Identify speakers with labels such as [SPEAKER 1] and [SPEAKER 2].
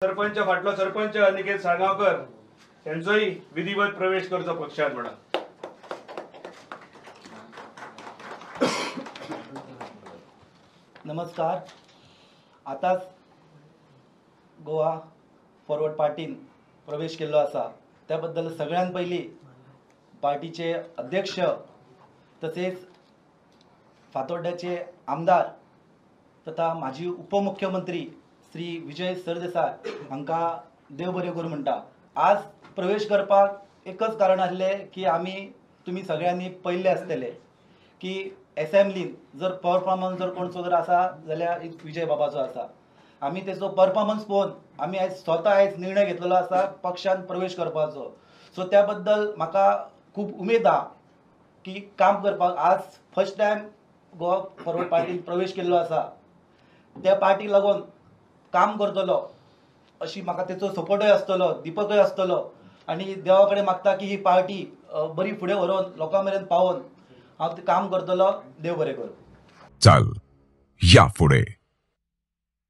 [SPEAKER 1] सरपंच फाटलो सरपंच अनिकेत साळगावकर यांचोही विधिवत प्रवेश करचो पक्षात म्हणा।
[SPEAKER 2] नमस्कार। आताच गोवा फॉरवर्ड पार्टीन प्रवेश केल्लो आसा त्याबद्दल सगळ्यात पयली पार्टीचे अध्यक्ष तसेच फातोड्ड्याचे आमदार तथा माजी उपमुख्यमंत्री श्री विजय सरदेसाय हांका देव बरें करूं म्हणटा। आज प्रवेश करपाक एकच कारण आसले की तुम्ही सगळ्यांनी पळयल्ले आसतले की असेंब्लीन जर परफॉर्मन्स जर कोणचो जर आसा जाल्यार विजय बाबाचो आसा। आमी तेचो परफॉर्मन्स पळोवन आमी स्वता निर्णय घेतलेलो आसा पक्षान प्रवेश करपाचो। सो त्या बद्दल म्हाका खूब उमेद आसा की काम करपाक। आज फर्स्ट टायम गोवा फॉरवर्ड पार्टीन प्रवेश केल्लो आसा, त्या पार्टीक लागून काम करतलो अशी म्हाका तेचो सपोर्टय आसतलो, दिपकय आसतलो आनी देवा कडेन मागता की ही पार्टी बरी फुडें व्हरून लोकां मेरेन पावोवन हांव काम करतलो। देव बरें करूं।
[SPEAKER 3] चल या फुडें।